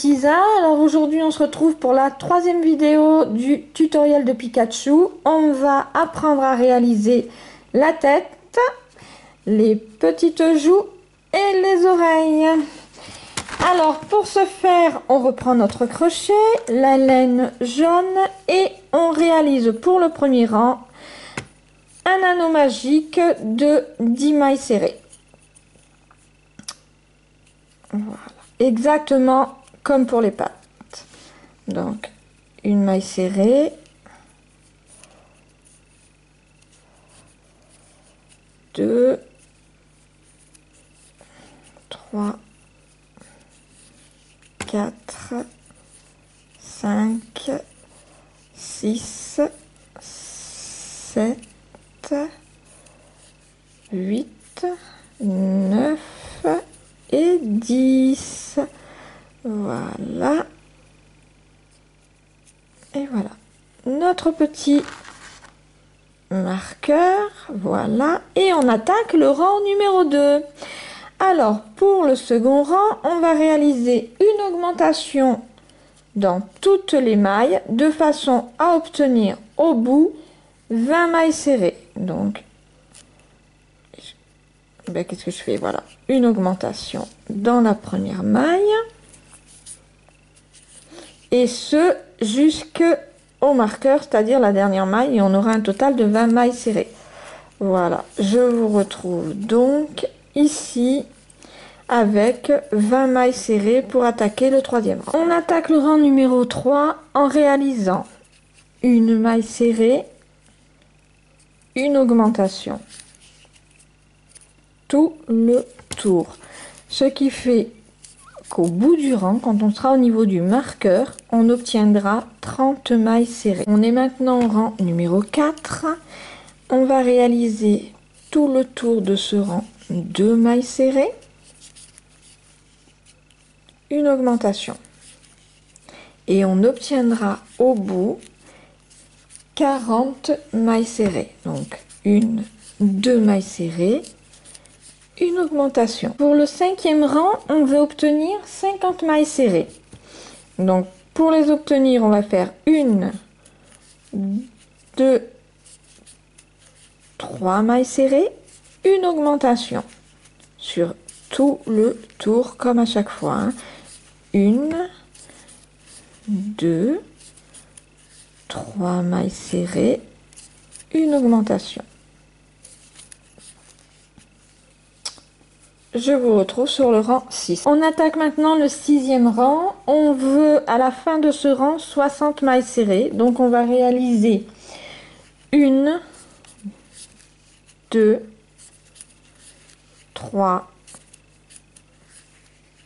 Isa. Alors aujourd'hui on se retrouve pour la troisième vidéo du tutoriel de Pikachu. On va apprendre à réaliser la tête, les petites joues et les oreilles. Alors pour ce faire, on reprend notre crochet, la laine jaune et on réalise pour le premier rang un anneau magique de 10 mailles serrées. Voilà, exactement comme pour les pattes. Donc une maille serrée, deux, trois, 4, 5, 6, 7, 8, 9 et 10. Voilà. Et voilà. Notre petit marqueur. Voilà. Et on attaque le rang numéro 2. Alors, pour le second rang, on va réaliser une augmentation dans toutes les mailles de façon à obtenir au bout 20 mailles serrées. Donc, qu'est-ce que je fais? Voilà, une augmentation dans la première maille. Et ce, jusqu'au marqueur, c'est-à-dire la dernière maille, et on aura un total de 20 mailles serrées. Voilà, je vous retrouve donc ici avec 20 mailles serrées pour attaquer le troisième rang. On attaque le rang numéro 3 en réalisant une maille serrée, une augmentation tout le tour, ce qui fait qu'au bout du rang, quand on sera au niveau du marqueur, on obtiendra 30 mailles serrées. On est maintenant au rang numéro 4. On va réaliser tout le tour de ce rang 2 mailles serrées, une augmentation, et on obtiendra au bout 40 mailles serrées. Donc une, 2 mailles serrées, une augmentation. Pour le cinquième rang, on veut obtenir 50 mailles serrées. Donc pour les obtenir, on va faire une, 2, 3 mailles serrées, une augmentation sur tout le tour comme à chaque fois, hein. 1, 2, 3 mailles serrées, une augmentation. Je vous retrouve sur le rang 6. On attaque maintenant le sixième rang. On veut à la fin de ce rang 60 mailles serrées. Donc on va réaliser une, 2, 3,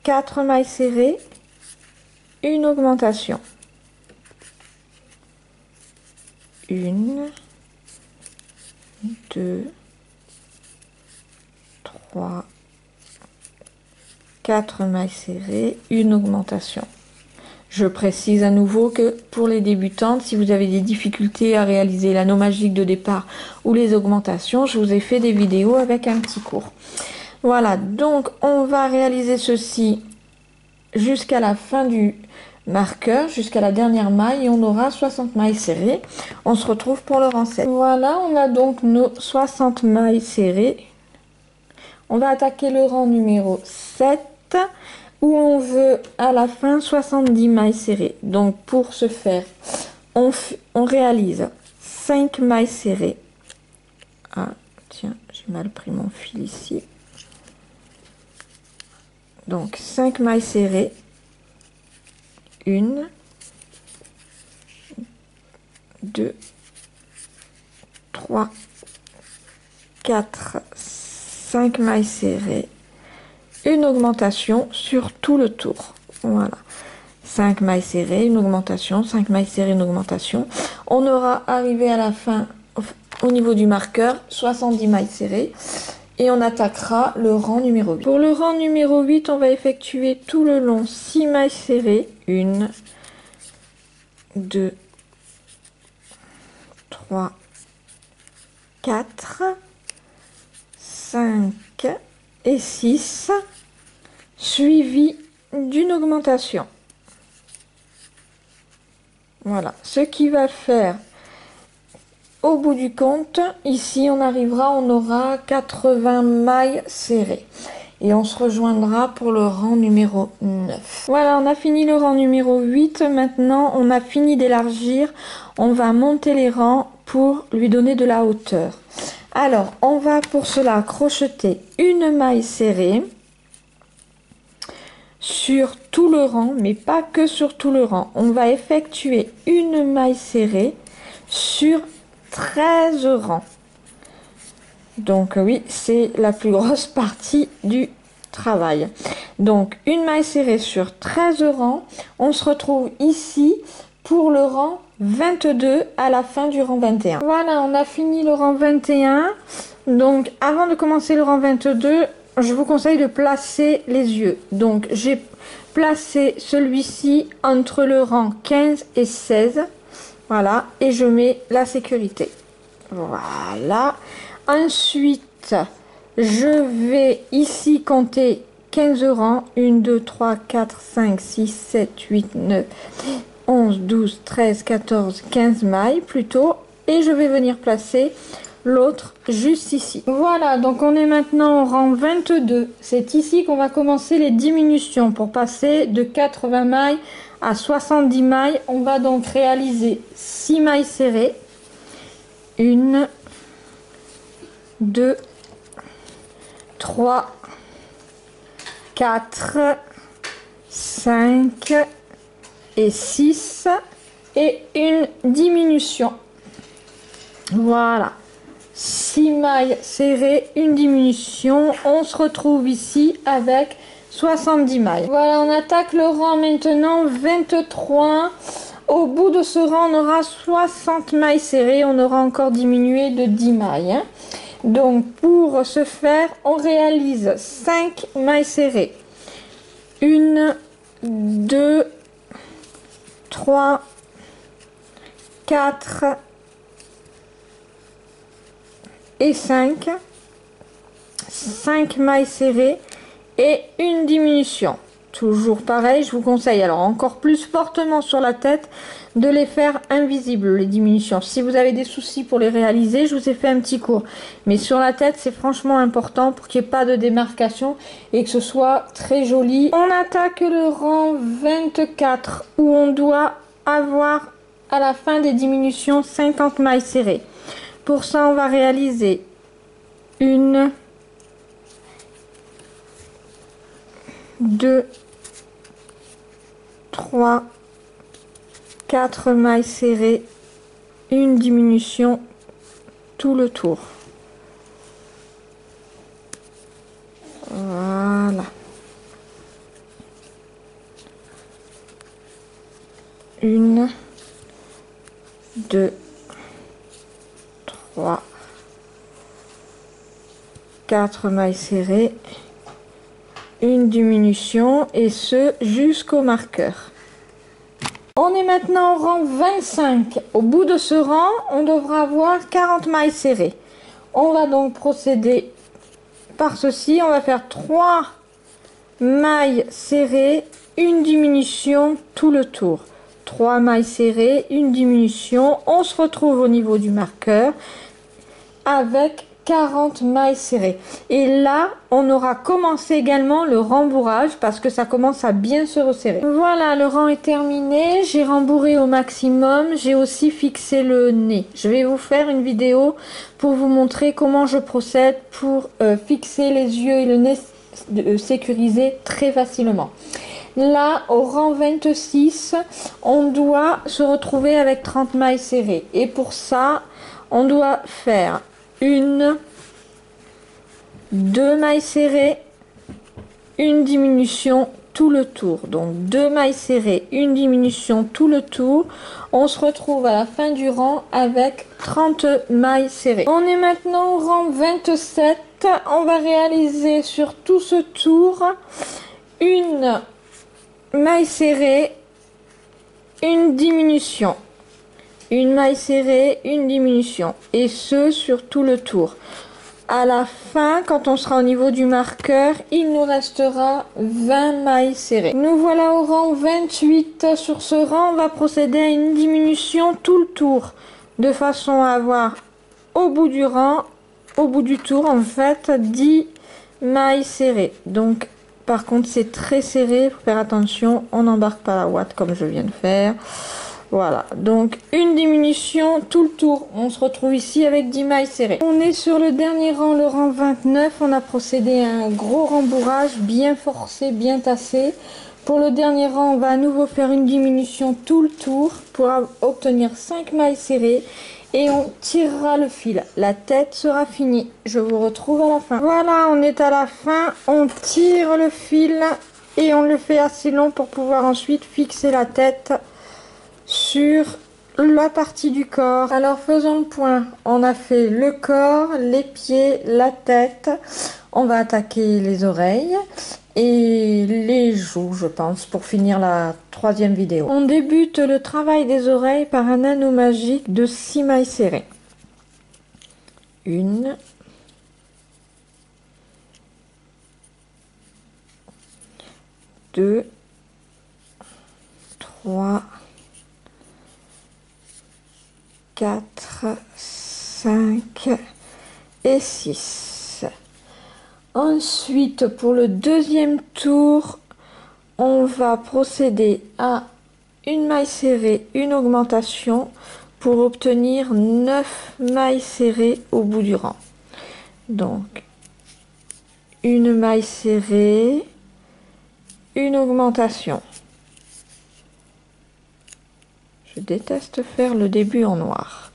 4 mailles serrées, une augmentation. 1, 2, 3, 4 mailles serrées, une augmentation. Je précise à nouveau que pour les débutantes, si vous avez des difficultés à réaliser l'anneau magique de départ ou les augmentations, je vous ai fait des vidéos avec un petit cours. Voilà, donc on va réaliser ceci jusqu'à la fin du marqueur, jusqu'à la dernière maille, et on aura 60 mailles serrées. On se retrouve pour le rang 7. Voilà, on a donc nos 60 mailles serrées. On va attaquer le rang numéro 7 où on veut à la fin 70 mailles serrées. Donc pour ce faire, on réalise 5 mailles serrées. Ah tiens, j'ai mal pris mon fil ici. Donc 5 mailles serrées, 1, 2, 3, 4, 5 mailles serrées, une augmentation sur tout le tour. Voilà, 5 mailles serrées, une augmentation, 5 mailles serrées, une augmentation. On aura arrivé à la fin au niveau du marqueur 70 mailles serrées et on attaquera le rang numéro 8. Pour le rang numéro 8, on va effectuer tout le long 6 mailles serrées, 1, 2, 3, 4, 5 et 6, suivi d'une augmentation. Voilà, ce qui va faire au bout du compte, ici on arrivera, on aura 80 mailles serrées. Et on se rejoindra pour le rang numéro 9. Voilà, on a fini le rang numéro 8. Maintenant, on a fini d'élargir. On va monter les rangs pour lui donner de la hauteur. Alors, on va pour cela crocheter une maille serrée sur tout le rang, mais pas que sur tout le rang. On va effectuer une maille serrée sur 13 rangs. Donc oui, c'est la plus grosse partie du travail. Donc une maille serrée sur 13 rangs. On se retrouve ici pour le rang 22 à la fin du rang 21. Voilà, on a fini le rang 21. Donc avant de commencer le rang 22, je vous conseille de placer les yeux. Donc j'ai placé celui-ci entre le rang 15 et 16. Voilà, et je mets la sécurité. Voilà. Ensuite, je vais ici compter 15 rangs. 1, 2, 3, 4, 5, 6, 7, 8, 9, 11, 12, 13, 14, 15 mailles plutôt. Et je vais venir placer l'autre juste ici. Voilà, donc on est maintenant au rang 22. C'est ici qu'on va commencer les diminutions pour passer de 80 mailles à 70 mailles. On va donc réaliser 6 mailles serrées. 1, 2, 3, 4, 5 et 6 et une diminution. Voilà, 6 mailles serrées, une diminution. On se retrouve ici avec 70 mailles. Voilà, on attaque le rang maintenant 23. Au bout de ce rang, on aura 60 mailles serrées. On aura encore diminué de 10 mailles. Donc, pour ce faire, on réalise 5 mailles serrées. 1, 2, 3, 4 et 5. 5 mailles serrées et une diminution. Toujours pareil, je vous conseille alors encore plus fortement sur la tête de les faire invisibles, les diminutions. Si vous avez des soucis pour les réaliser, je vous ai fait un petit cours. Mais sur la tête, c'est franchement important pour qu'il n'y ait pas de démarcation et que ce soit très joli. On attaque le rang 24 où on doit avoir à la fin des diminutions 50 mailles serrées. Pour ça, on va réaliser 1, 2, 3, 4 mailles serrées, une diminution tout le tour. Voilà. 1, 2, 3, 4 mailles serrées, une diminution et ce jusqu'au marqueur. On est maintenant au rang 25. Au bout de ce rang, on devra avoir 40 mailles serrées. On va donc procéder par ceci. On va faire 3 mailles serrées, une diminution tout le tour. 3 mailles serrées, une diminution. On se retrouve au niveau du marqueur avec 40 mailles serrées. Et là, on aura commencé également le rembourrage parce que ça commence à bien se resserrer. Voilà, le rang est terminé. J'ai rembourré au maximum. J'ai aussi fixé le nez. Je vais vous faire une vidéo pour vous montrer comment je procède pour fixer les yeux et le nez sécurisé très facilement. Là, au rang 26, on doit se retrouver avec 30 mailles serrées. Et pour ça, on doit faire 1, 2 mailles serrées, une diminution tout le tour. Donc 2 mailles serrées, une diminution tout le tour. On se retrouve à la fin du rang avec 30 mailles serrées. On est maintenant au rang 27. On va réaliser sur tout ce tour une maille serrée, une diminution. Une maille serrée, une diminution. Et ce, sur tout le tour. À la fin, quand on sera au niveau du marqueur, il nous restera 20 mailles serrées. Nous voilà au rang 28. Sur ce rang, on va procéder à une diminution tout le tour, de façon à avoir au bout du rang, au bout du tour, en fait, 10 mailles serrées. Donc, par contre, c'est très serré, il faut faire attention, on n'embarque pas la ouate comme je viens de faire. Voilà, donc une diminution tout le tour. On se retrouve ici avec 10 mailles serrées. On est sur le dernier rang, le rang 29. On a procédé à un gros rembourrage, bien forcé, bien tassé. Pour le dernier rang, on va à nouveau faire une diminution tout le tour pour obtenir 5 mailles serrées. Et on tirera le fil. La tête sera finie. Je vous retrouve à la fin. Voilà, on est à la fin. On tire le fil et on le fait assez long pour pouvoir ensuite fixer la tête sur la partie du corps. Alors faisons le point. On a fait le corps, les pieds, la tête. On va attaquer les oreilles et les joues, je pense, pour finir la troisième vidéo. On débute le travail des oreilles par un anneau magique de 6 mailles serrées. 1, 2, 3, 4, 5 et 6. Ensuite, pour le deuxième tour, on va procéder à une maille serrée, une augmentation pour obtenir 9 mailles serrées au bout du rang. Donc, une maille serrée, une augmentation. Je déteste faire le début en noir.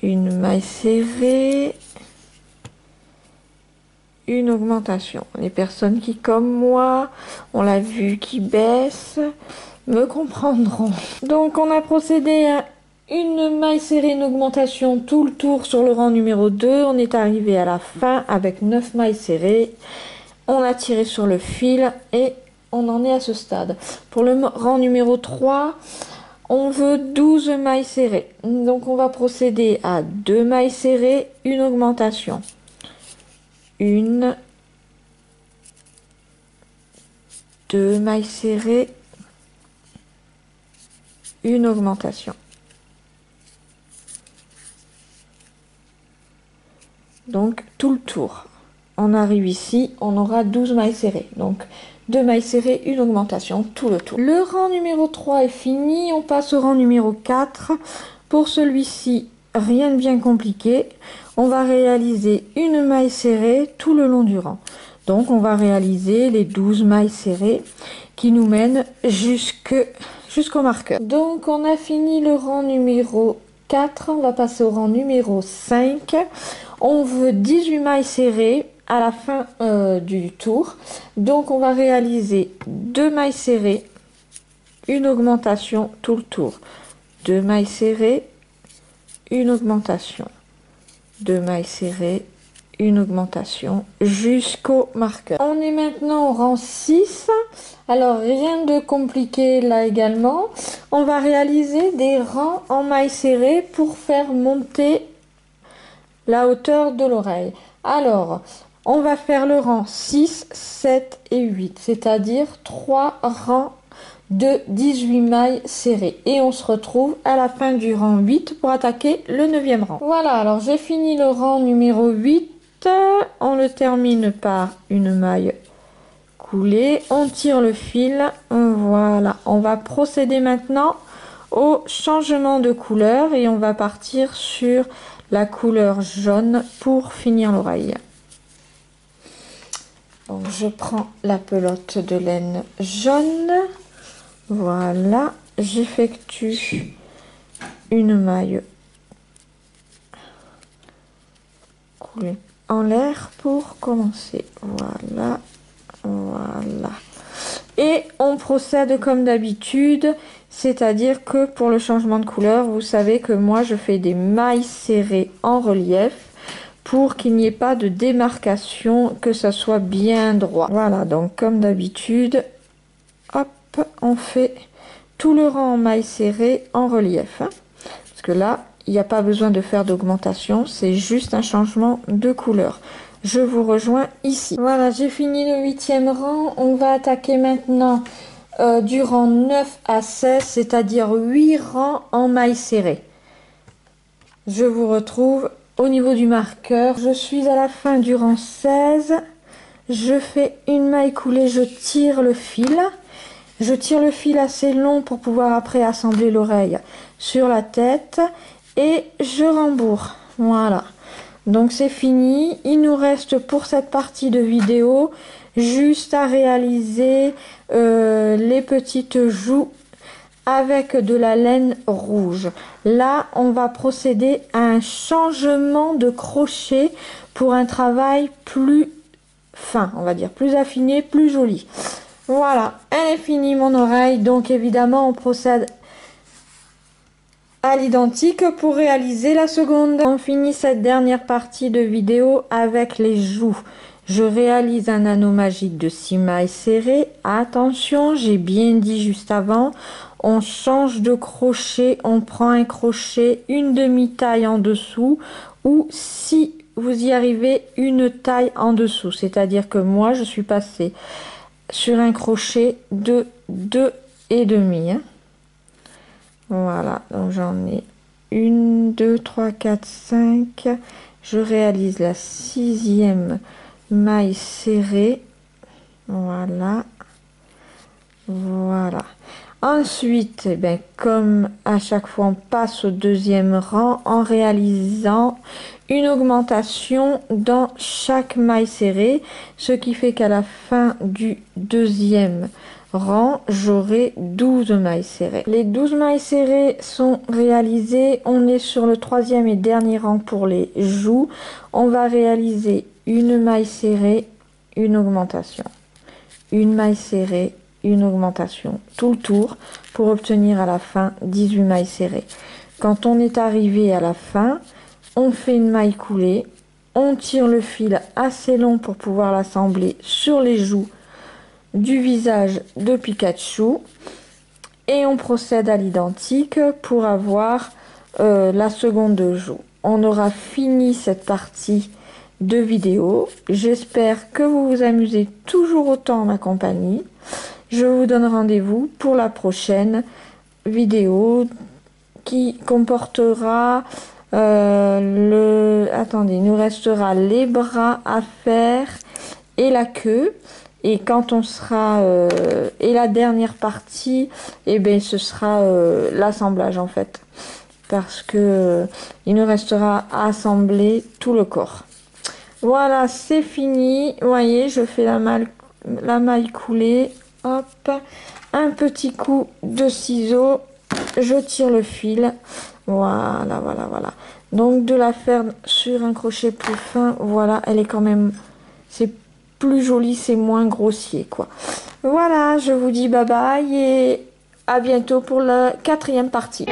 Une maille serrée, une augmentation. Les personnes qui, comme moi, on l'a vu qui baisse, me comprendront. Donc on a procédé à une maille serrée, une augmentation tout le tour sur le rang numéro 2. On est arrivé à la fin avec 9 mailles serrées. On a tiré sur le fil et on en est à ce stade. Pour le rang numéro 3, on veut 12 mailles serrées. Donc on va procéder à 2 mailles serrées, une augmentation. 1, 2 mailles serrées, une augmentation. Donc tout le tour. On arrive ici, on aura 12 mailles serrées. Donc 2 mailles serrées, une augmentation, tout le tour. Le rang numéro 3 est fini, on passe au rang numéro 4. Pour celui-ci, rien de bien compliqué. On va réaliser une maille serrée tout le long du rang. Donc on va réaliser les 12 mailles serrées qui nous mènent jusqu'au marqueur. Donc on a fini le rang numéro 4, on va passer au rang numéro 5. On veut 18 mailles serrées à la fin du tour. Donc on va réaliser 2 mailles serrées, une augmentation tout le tour. 2 mailles serrées, une augmentation. 2 mailles serrées, une augmentation jusqu'au marqueur. On est maintenant au rang 6. Alors rien de compliqué là également. On va réaliser des rangs en mailles serrées pour faire monter la hauteur de l'oreille. Alors, on va faire le rang 6, 7 et 8, c'est-à-dire 3 rangs de 18 mailles serrées. Et on se retrouve à la fin du rang 8 pour attaquer le 9e rang. Voilà, alors j'ai fini le rang numéro 8. On le termine par une maille coulée. On tire le fil. Voilà, on va procéder maintenant au changement de couleur et on va partir sur la couleur jaune pour finir l'oreille. Donc je prends la pelote de laine jaune. Voilà, j'effectue une maille coulée en l'air pour commencer. Voilà, voilà. Et on procède comme d'habitude, c'est-à-dire que pour le changement de couleur, vous savez que moi je fais des mailles serrées en relief pour qu'il n'y ait pas de démarcation, que ça soit bien droit. Voilà, donc comme d'habitude, hop, on fait tout le rang en mailles serrées en relief. Hein, parce que là, il n'y a pas besoin de faire d'augmentation, c'est juste un changement de couleur. Je vous rejoins ici. Voilà, j'ai fini le 8e rang. On va attaquer maintenant du rang 9 à 16, c'est-à-dire 8 rangs en mailles serrées. Je vous retrouve au niveau du marqueur. Je suis à la fin du rang 16. Je fais une maille coulée, je tire le fil. Je tire le fil assez long pour pouvoir après assembler l'oreille sur la tête. Et je rembourre. Voilà. Donc c'est fini. Il nous reste pour cette partie de vidéo juste à réaliser les petites joues avec de la laine rouge. Là, on va procéder à un changement de crochet pour un travail plus fin, on va dire, plus affiné, plus joli. Voilà, elle est finie mon oreille. Donc évidemment, on procède à l'identique pour réaliser la seconde. On finit cette dernière partie de vidéo avec les joues. Je réalise un anneau magique de 6 mailles serrées. Attention, j'ai bien dit juste avant, on change de crochet, on prend un crochet, une demi-taille en dessous, ou si vous y arrivez, une taille en dessous. C'est-à-dire que moi, je suis passée sur un crochet de 2,5. Hein. Voilà, donc j'en ai 1, 2, 3, 4, 5. Je réalise la 6e maille serrée. Voilà. Voilà. Ensuite, eh bien, comme à chaque fois, on passe au 2e rang en réalisant une augmentation dans chaque maille serrée, ce qui fait qu'à la fin du 2e rang, j'aurai 12 mailles serrées. Les 12 mailles serrées sont réalisées. On est sur le 3e et dernier rang pour les joues. On va réaliser une maille serrée, une augmentation, une maille serrée, une augmentation, tout le tour pour obtenir à la fin 18 mailles serrées. Quand on est arrivé à la fin, on fait une maille coulée, on tire le fil assez long pour pouvoir l'assembler sur les joues du visage de Pikachu et on procède à l'identique pour avoir la seconde joue. On aura fini cette partie de vidéo. J'espère que vous vous amusez toujours autant en ma compagnie. Je vous donne rendez-vous pour la prochaine vidéo qui comportera attendez, il nous restera les bras à faire et la queue. Et quand on sera et la dernière partie, et bien ce sera l'assemblage en fait, parce que il nous restera à assembler tout le corps. Voilà, c'est fini. Vous voyez, je fais la maille coulée. Hop, un petit coup de ciseau, je tire le fil. Voilà, voilà, voilà. Donc de la faire sur un crochet plus fin. Voilà, elle est quand même, c'est plus joli, c'est moins grossier quoi. Voilà, je vous dis bye bye et à bientôt pour la 4e partie.